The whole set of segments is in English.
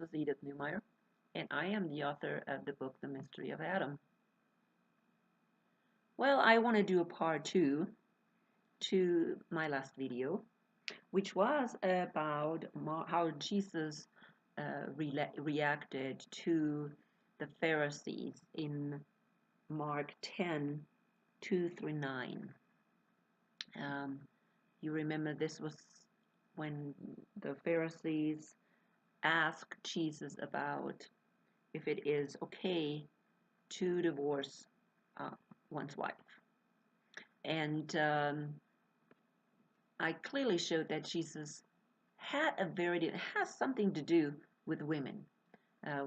This is Edith Newmeyer, and I am the author of the book, The Mystery of Adam. Well, I want to do a part two to my last video, which was about how Jesus reacted to the Pharisees in Mark 10, 2 through 9. You remember this was when the Pharisees asked Jesus about if it is okay to divorce one's wife. And I clearly showed that Jesus it has something to do with women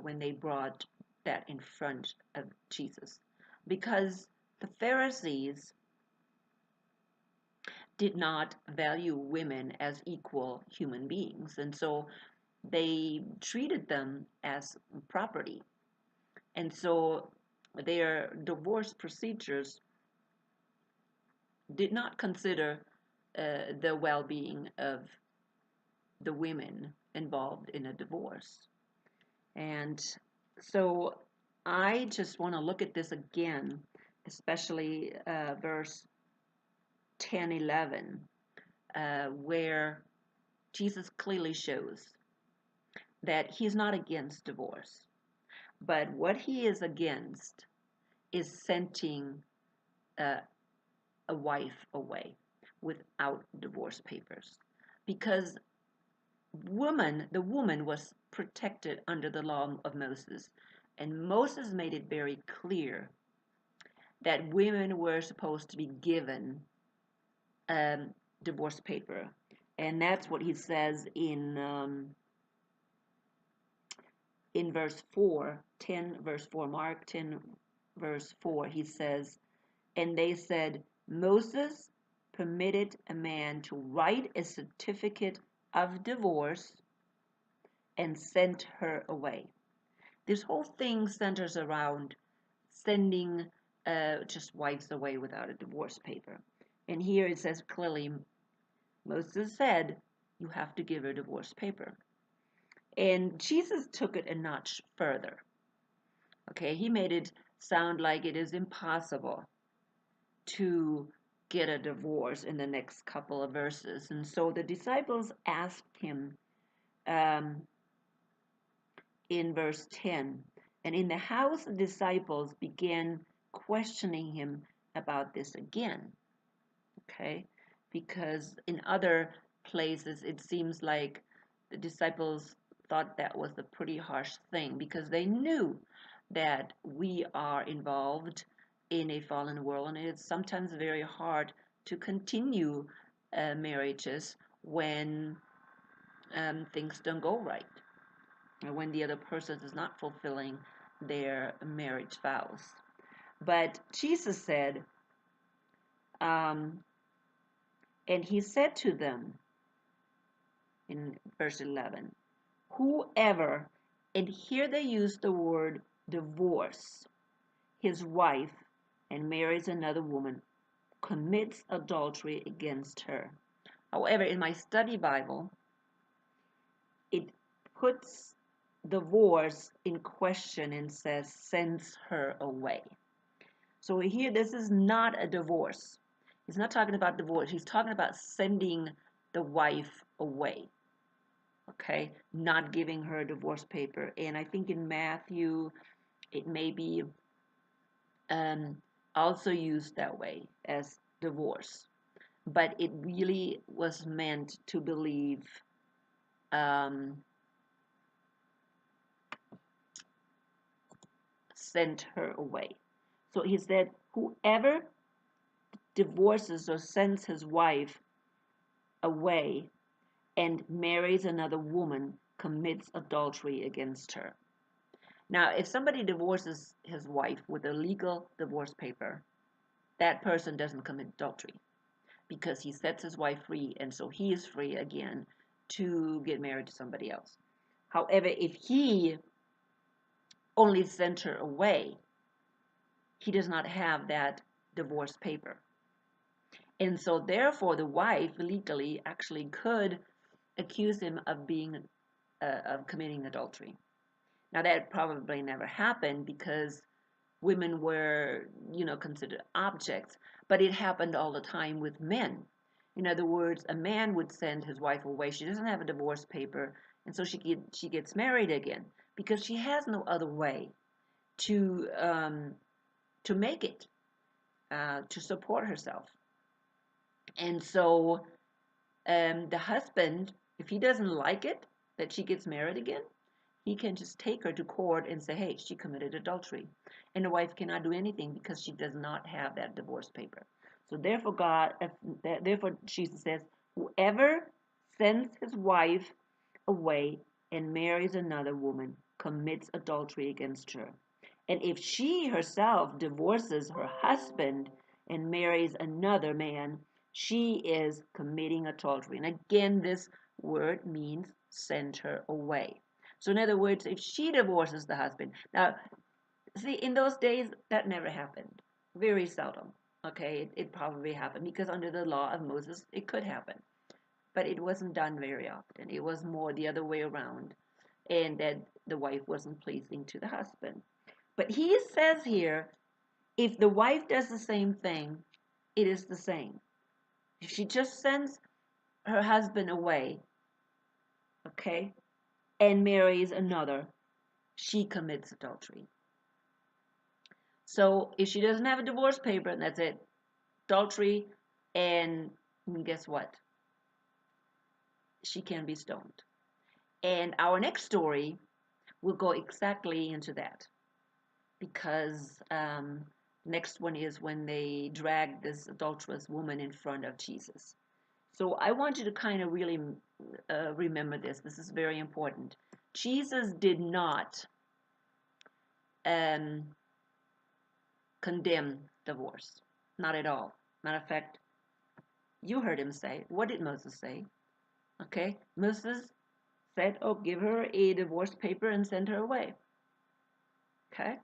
when they brought that in front of Jesus. Because the Pharisees did not value women as equal human beings. And so they treated them as property. And so their divorce procedures did not consider the well-being of the women involved in a divorce. And so I just want to look at this again, especially verse 10, 11, where Jesus clearly shows that he's not against divorce. But what he is against is sending a wife away without divorce papers. Because the woman was protected under the law of Moses. And Moses made it very clear that women were supposed to be given divorce paper. And that's what he says in verse 4, 10 verse 4, Mark 10 verse 4, he says, and they said, Moses permitted a man to write a certificate of divorce and sent her away. This whole thing centers around sending just wives away without a divorce paper. And here it says clearly, Moses said, you have to give her a divorce paper. And Jesus took it a notch further. Okay, he made it sound like it is impossible to get a divorce in the next couple of verses. And so the disciples asked him in verse 10, and in the house the disciples began questioning him about this again. Okay, because in other places it seems like the disciples thought that was a pretty harsh thing, because they knew that we are involved in a fallen world, and it's sometimes very hard to continue marriages when things don't go right, or when the other person is not fulfilling their marriage vows. But Jesus said, and he said to them in verse 11, whoever, and here they use the word divorce, his wife, and marries another woman, commits adultery against her. However, in my study Bible, it puts divorce in question and says, sends her away. So here, this is not a divorce. He's not talking about divorce. He's talking about sending the wife away. Okay, not giving her a divorce paper. And I think in Matthew, it may be also used that way as divorce. But it really was meant to believe sent her away. So he said, whoever divorces or sends his wife away and marries another woman commits adultery against her. Now, if somebody divorces his wife with a legal divorce paper, that person doesn't commit adultery, because he sets his wife free, and so he is free again to get married to somebody else. However, if he only sent her away, he does not have that divorce paper. And so therefore the wife legally actually could accuse him of being of committing adultery. Now that probably never happened because women were, considered objects, but it happened all the time with men. In other words, a man would send his wife away. She doesn't have a divorce paper, and so she gets married again because she has no other way to make it, to support herself. And so the husband, if he doesn't like it that she gets married again, he can just take her to court and say, hey, she committed adultery. And the wife cannot do anything because she does not have that divorce paper. So therefore Jesus says, whoever sends his wife away and marries another woman commits adultery against her. And if she herself divorces her husband and marries another man, she is committing adultery. And again, this word means send her away. So in other words, if she divorces the husband, now, see, in those days, that never happened. Very seldom. Okay, it probably happened because under the law of Moses, it could happen. But it wasn't done very often. It was more the other way around, and that the wife wasn't pleasing to the husband. But he says here, if the wife does the same thing, it is the same. If she just sends her husband away, okay, and marries another, she commits adultery. So if she doesn't have a divorce paper, and that's it, adultery, and guess what? She can be stoned. And our next story will go exactly into that, because next one is when they drag this adulterous woman in front of Jesus. So I want you to kind of really remember this. This is very important. Jesus did not condemn divorce. Not at all. Matter of fact, you heard him say, what did Moses say? Okay, Moses said, oh, give her a divorce paper and send her away. Okay,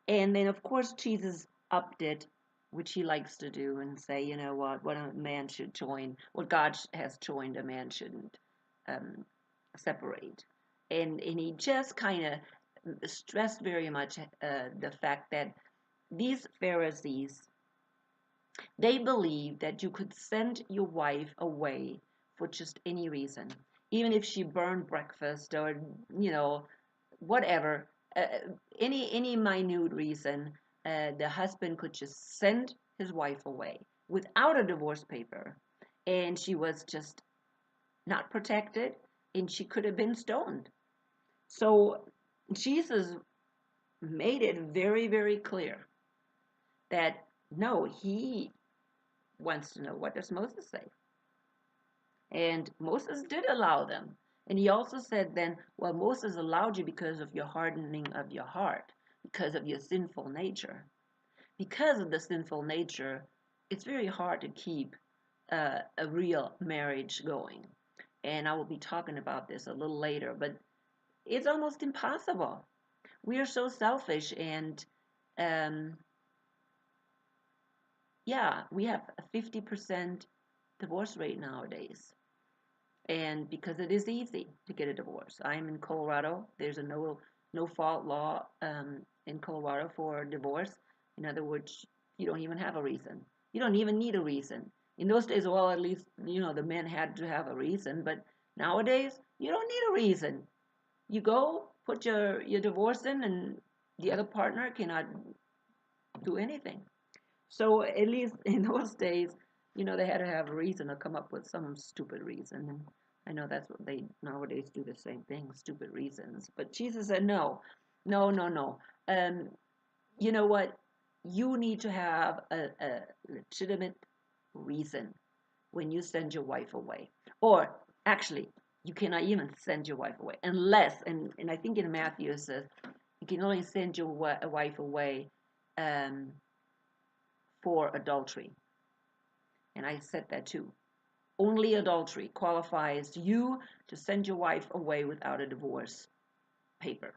and then of course Jesus upped it, which he likes to do, and say, you know what a man should join, what God has joined, a man shouldn't separate. And he just kind of stressed very much the fact that these Pharisees, they believed that you could send your wife away for just any reason, even if she burned breakfast or, whatever, any minute reason, the husband could just send his wife away without a divorce paper, and she was just not protected, and she could have been stoned. So Jesus made it very, very clear that no, he wants to know, what does Moses say? And Moses did allow them. And he also said then, well, Moses allowed you because of your hardening of your heart, because of your sinful nature. Because of the sinful nature, it's very hard to keep a real marriage going. And I will be talking about this a little later, but it's almost impossible. We are so selfish, and we have a 50% divorce rate nowadays. And because it is easy to get a divorce. I'm in Colorado. There's a no fault law in Colorado for divorce. In other words, you don't even have a reason. You don't even need a reason. In those days, well, at least, the men had to have a reason. But nowadays, you don't need a reason. You go, put your divorce in, and the other partner cannot do anything. So at least in those days, they had to have a reason or come up with some stupid reason. And I know that's what they nowadays do, the same thing, stupid reasons. But Jesus said, no, no, no, no. You know what? You need to have a legitimate reason when you send your wife away. Or actually, you cannot even send your wife away unless, and I think in Matthew it says, you can only send your wife away for adultery. And I said that too. Only adultery qualifies you to send your wife away without a divorce paper,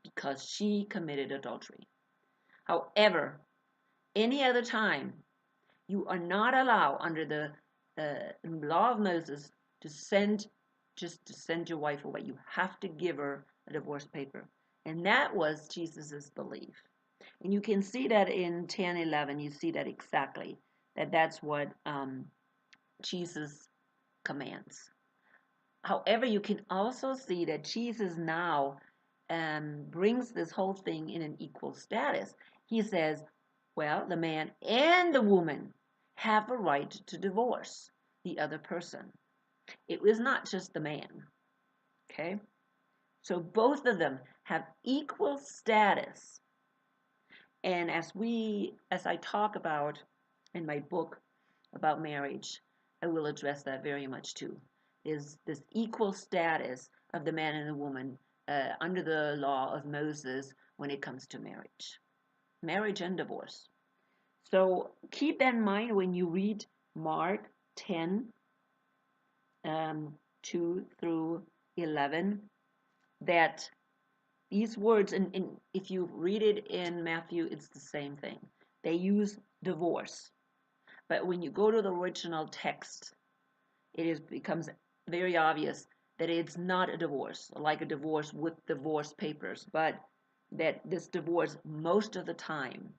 because she committed adultery. However, any other time, you are not allowed under the law of Moses to send just to send your wife away. You have to give her a divorce paper. And that was Jesus's belief. And you can see that in 10:11. You see that exactly. That's what Jesus commands. However, you can also see that Jesus now brings this whole thing in an equal status. He says, well, the man and the woman have a right to divorce the other person. It was not just the man. Okay? So both of them have equal status. And as I talk about in my book about marriage, I will address that very much too. Is this equal status of the man and the woman under the law of Moses when it comes to marriage and divorce. So keep that in mind when you read Mark 10, 2 through 11, that these words, and if you read it in Matthew, it's the same thing. They use divorce. But when you go to the original text, becomes very obvious that it's not a divorce, like a divorce with divorce papers, but that this divorce most of the time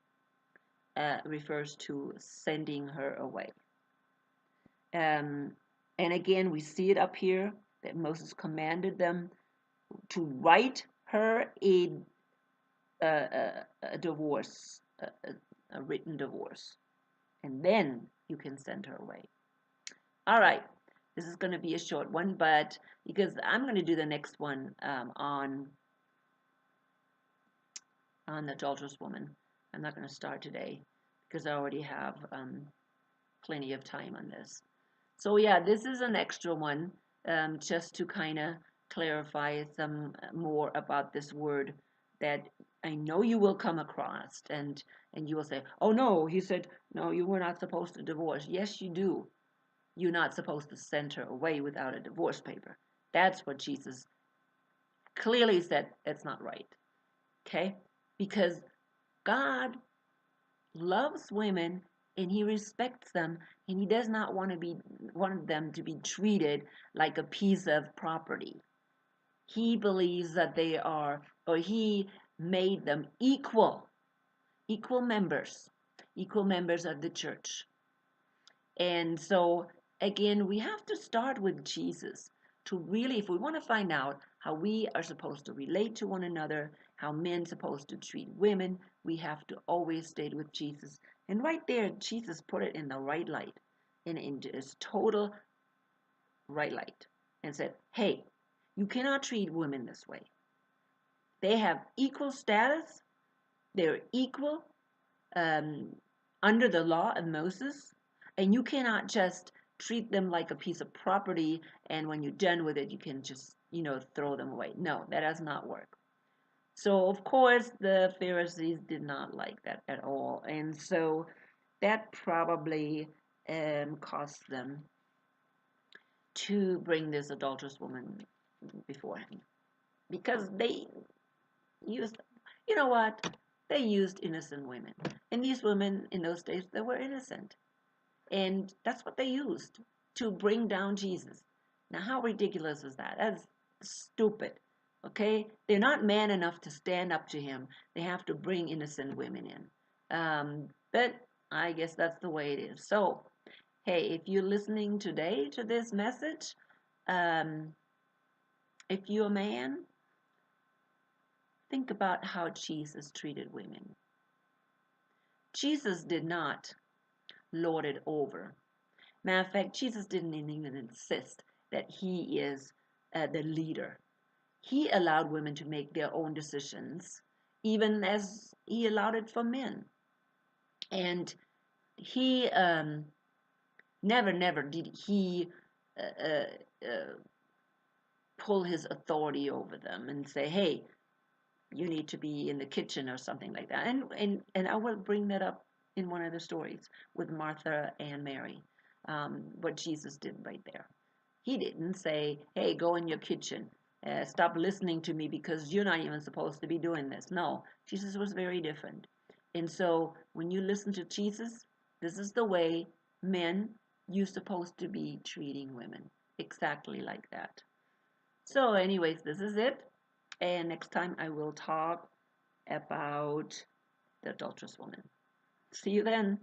refers to sending her away. And again, we see it up here that Moses commanded them to write her a divorce, a written divorce, and then you can send her away. All right, this is going to be a short one, but because I'm going to do the next one on the adulterous woman. I'm not going to start today because I already have plenty of time on this. So yeah, this is an extra one just to kind of clarify some more about this word that I know you will come across, and you will say, oh no, he said, no, you were not supposed to divorce. Yes, you do. You're not supposed to send her away without a divorce paper. That's what Jesus clearly said. That's not right. Okay? Because God loves women and he respects them, and he does not want them to be treated like a piece of property. He believes that he made them equal members of the church. And so again, we have to start with Jesus to really, if we want to find out how we are supposed to relate to one another, how men are supposed to treat women, we have to always stay with Jesus. And right there, Jesus put it in the right light, in its total right light, and said, hey, you cannot treat women this way. They have equal status. They're equal under the law of Moses. And you cannot just treat them like a piece of property, and when you're done with it, you can just, throw them away. No, that does not work. So, of course, the Pharisees did not like that at all. And so that probably caused them to bring this adulterous woman before him. Because they used, you know what? They used innocent women. And these women in those days, they were innocent. And that's what they used to bring down Jesus. Now, how ridiculous is that? That's stupid. Okay? They're not man enough to stand up to him. They have to bring innocent women in. But I guess that's the way it is. So, hey, if you're listening today to this message, if you're a man, think about how Jesus treated women. Jesus did not lord it over. Matter of fact, Jesus didn't even insist that he is the leader. He allowed women to make their own decisions, even as he allowed it for men. And he never did he pull his authority over them and say, hey, you need to be in the kitchen or something like that. And I will bring that up in one of the stories with Martha and Mary, what Jesus did right there. He didn't say, hey, go in your kitchen. Stop listening to me because you're not even supposed to be doing this. No, Jesus was very different. And so when you listen to Jesus, this is the way men, you're supposed to be treating women. Exactly like that. So anyways, this is it. And next time I will talk about the adulterous woman. See you then.